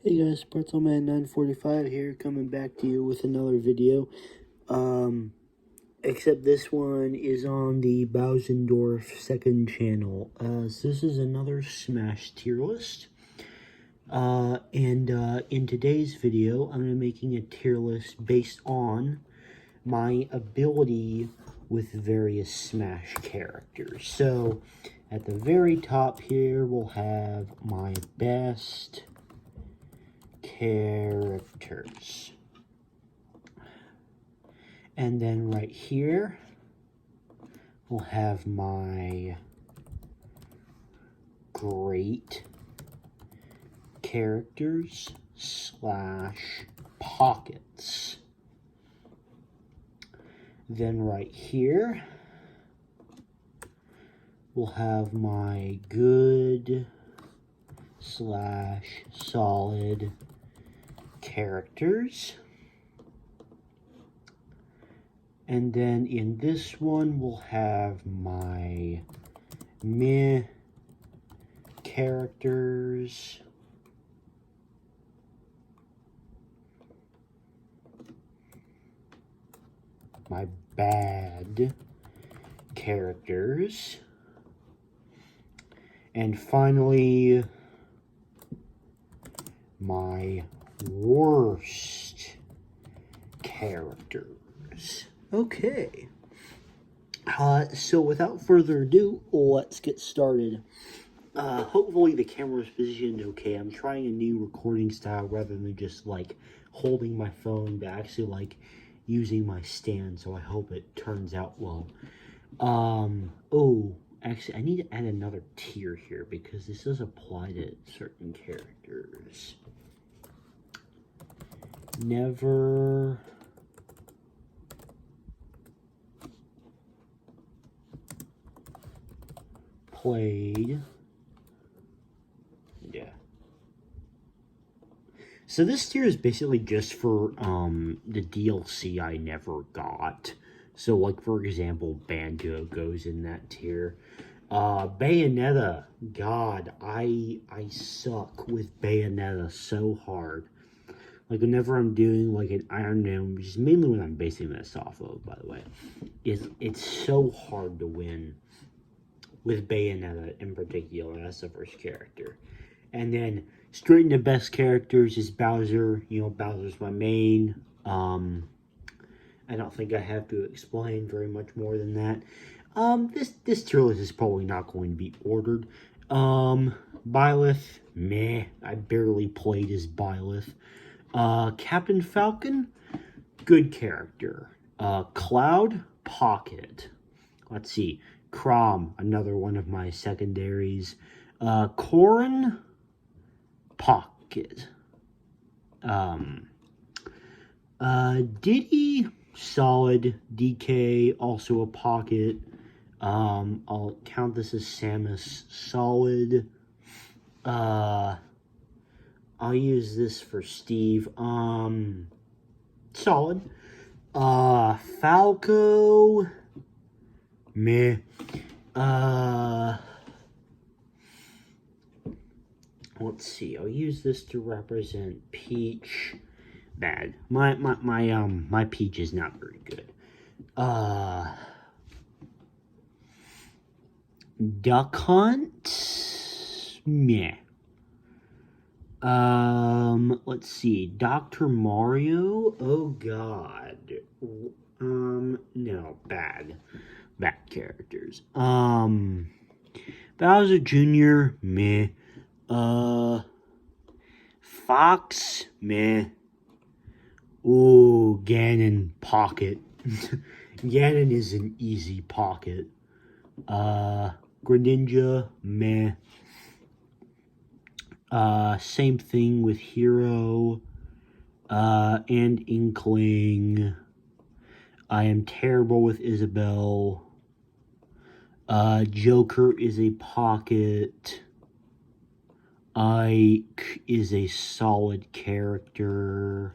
Hey guys, Pretzelman945 here, coming back to you with another video. Except this one is on the Bowsendorf second channel. So this is another Smash tier list. In today's video, I'm going to be making a tier list based on my ability with various Smash characters. So, at the very top here, we'll have my best characters. And then right here, we'll have my great characters / pockets. Then right here, we'll have my good / solid characters. And then in this one, we'll have my meh characters. My bad characters. And finally, my worst characters. Okay. So without further ado, let's get started. Hopefully the camera's positioned okay. I'm trying a new recording style rather than just like holding my phone, but actually like using my stand, so I hope it turns out well. Oh, actually I need to add another tier here because this does apply to certain characters. Never played. Yeah. So this tier is basically just for the DLC I never got. So like for example, Banjo goes in that tier. Bayonetta, God, I suck with Bayonetta so hard. Like whenever I'm doing like an Iron Man, which is mainly what I'm basing this off of, by the way, it's so hard to win with Bayonetta in particular. That's the first character. And then straight into best characters is Bowser. You know, Bowser's my main. I don't think I have to explain very much more than that. This tier list is probably not going to be ordered. Byleth, meh. I barely played as Byleth. Captain Falcon, good character. Cloud, pocket. Let's see. Chrom, another one of my secondaries. Corrin, pocket. Diddy, solid. DK, also a pocket. I'll count this as Samus, solid. I'll use this for Steve. Solid. Falco, meh. Let's see. I'll use this to represent Peach. Bad. My Peach is not very good. Duck Hunt, meh. Let's see. Dr. Mario, oh god. No, bad. Bad characters. Bowser Jr., meh. Fox, meh. Ooh, Ganon, pocket. Ganon is an easy pocket. Greninja, meh. Same thing with Hero, and Inkling. I am terrible with Isabelle. Joker is a pocket. Ike is a solid character.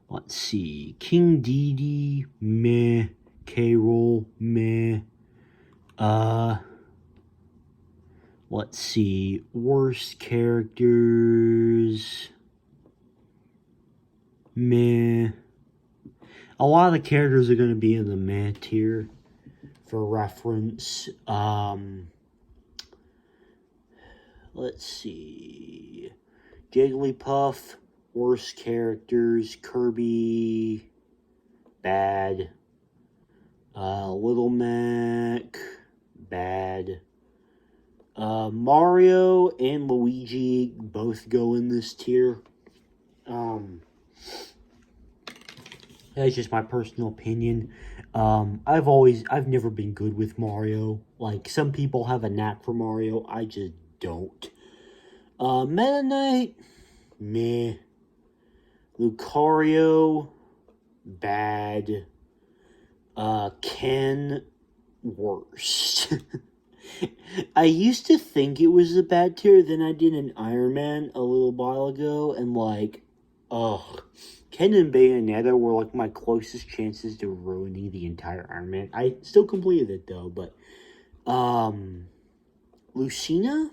Let's see. King Dedede, meh. K. Rool, meh. Let's see. Worst characters. Meh. A lot of the characters are going to be in the meh tier for reference. Let's see. Jigglypuff, worst characters. Kirby, bad. Little Mac, bad. Mario and Luigi both go in this tier. That's just my personal opinion. I've never been good with Mario. Like, some people have a knack for Mario, I just don't. Meta Knight, meh. Lucario, bad. Ken, worst. I used to think it was a bad tier, then I did an Iron Man a little while ago, and like, ugh. Ken and Bayonetta were like my closest chances to ruining the entire Iron Man. I still completed it though, but, Lucina,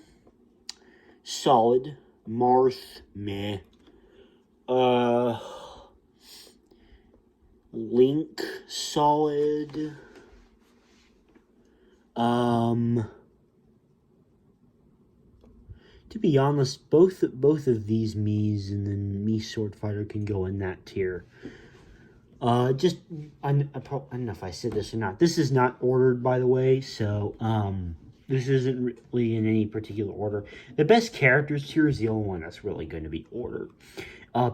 solid. Marth, meh. Link, solid. To be honest, both of these Miis and then Mii Sword Fighter can go in that tier. I don't know if I said this or not. This is not ordered, by the way, so, this isn't really in any particular order. The best characters tier is the only one that's really going to be ordered.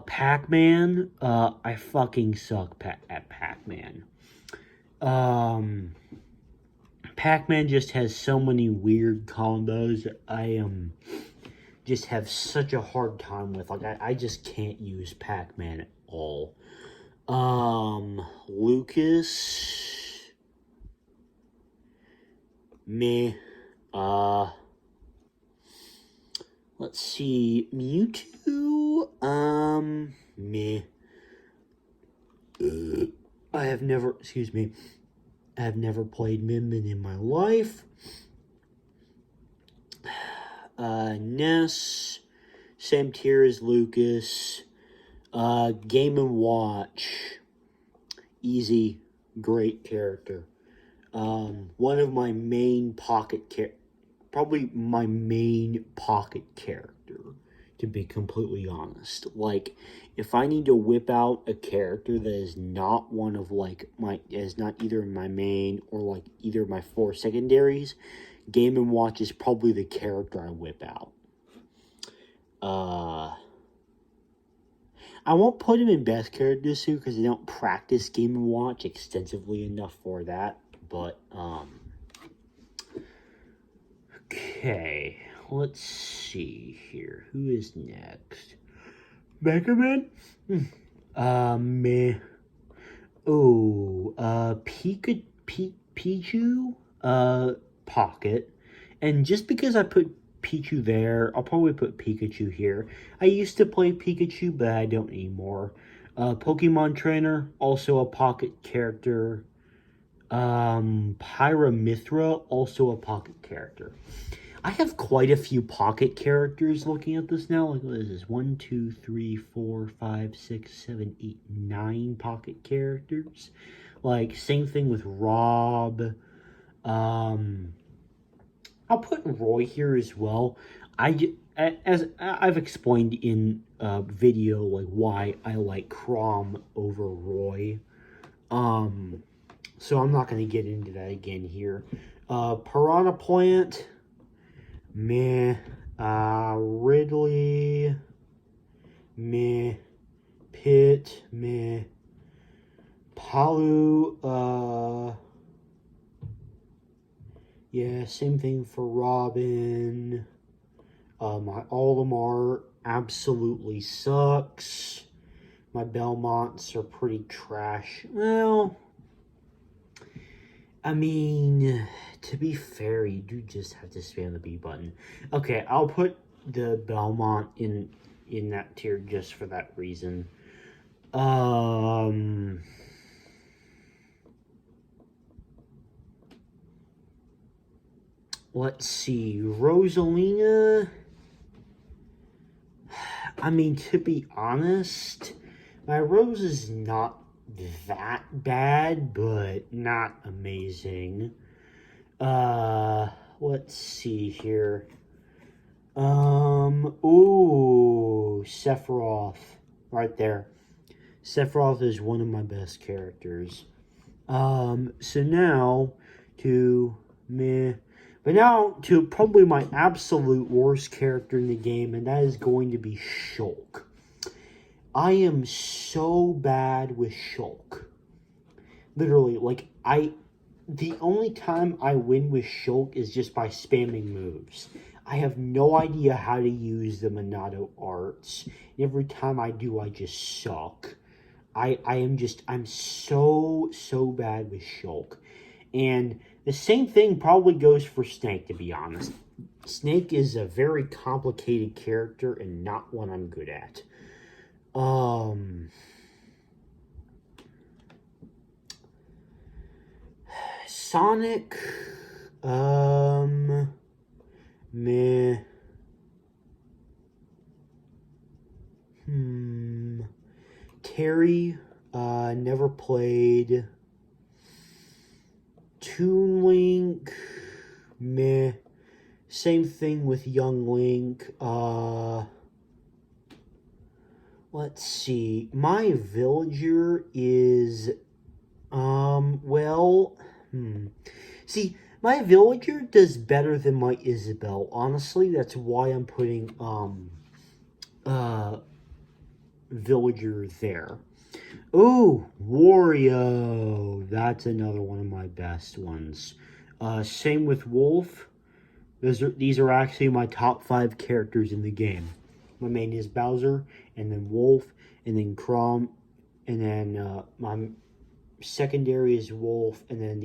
Pac-Man, I fucking suck at Pac-Man. Pac-Man just has so many weird combos that I just have such a hard time with. Like, I just can't use Pac-Man at all. Lucas, meh. Let's see, Mewtwo, meh. I have never played Min Min in my life. Ness, same tier as Lucas. Game & Watch, easy, great character. One of my main probably my main pocket character, to be completely honest. Like, if I need to whip out a character that is not one of, like, is not either my main or, like, either my 4 secondaries, Game & Watch is probably the character I whip out. I won't put him in best characters too, because I don't practice Game & Watch extensively enough for that, but, okay, let's see here. Who is next? Mega Man? Meh. Oh, Pichu? Pocket. And just because I put Pichu there, I'll probably put Pikachu here. I used to play Pikachu, but I don't anymore. Pokemon Trainer, also a pocket character. Pyramithra, also a pocket character. I have quite a few pocket characters looking at this now. Like, what is this? 1, 2, 3, 4, 5, 6, 7, 8, 9 pocket characters. Like, same thing with Rob. I'll put Roy here as well. As I've explained in a video, like, why I like Chrom over Roy. So I'm not going to get into that again here. Piranha Plant, meh. Ridley, meh. Pit, meh. Palu, yeah, same thing for Robin. My Olimar absolutely sucks. My Belmonts are pretty trash. Well, I mean, to be fair, you do just have to spam the B button. Okay, I'll put the Belmont in that tier just for that reason. let's see, Rosalina. I mean, to be honest, my Rose is not that bad, but not amazing. Let's see here. Ooh, Sephiroth, right there. Sephiroth is one of my best characters. So now to meh. But now to probably my absolute worst character in the game, and that is going to be Shulk. I am so bad with Shulk. Literally, like, the only time I win with Shulk is just by spamming moves. I have no idea how to use the Monado arts. Every time I do, I just suck. I'm so bad with Shulk. And the same thing probably goes for Snake, to be honest. Snake is a very complicated character and not one I'm good at. Sonic, meh. Terry, never played. Toon Link, meh. Same thing with Young Link. Let's see. My villager is, See, my villager does better than my Isabelle. Honestly, that's why I'm putting, villager there. Ooh, Wario. That's another one of my best ones. Same with Wolf. These are actually my top 5 characters in the game. My main is Bowser, and then Wolf, and then Chrom, and then my secondary is Wolf, and then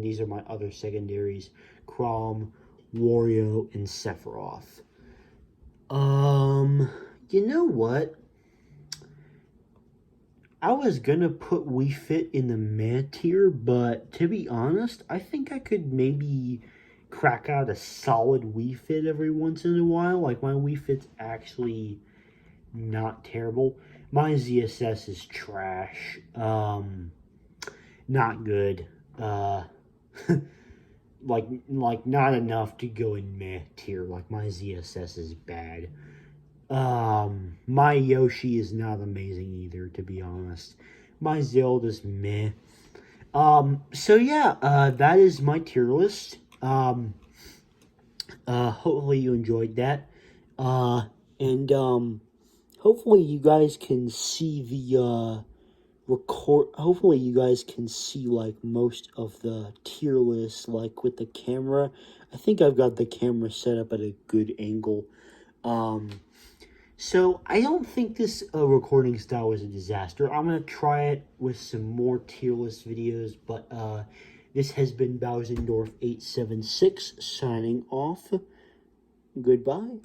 these are my other secondaries: Chrom, Wario, and Sephiroth. You know what? I was gonna put Wii Fit in the meh tier, but to be honest, I think I could maybe crack out a solid Wii Fit every once in a while. Like, my Wii Fit's actually not terrible. My ZSS is trash. Not good. Like not enough to go in meh tier. Like, my ZSS is bad. My Yoshi is not amazing either, to be honest. My Zelda's meh. So yeah, that is my tier list. Hopefully you enjoyed that. And hopefully you guys can see the, hopefully you guys can see, like, most of the tier list, like, with the camera. I think I've got the camera set up at a good angle. So I don't think this recording style is a disaster. I'm going to try it with some more tier list videos, but this has been Bowsendorf876 signing off. Goodbye.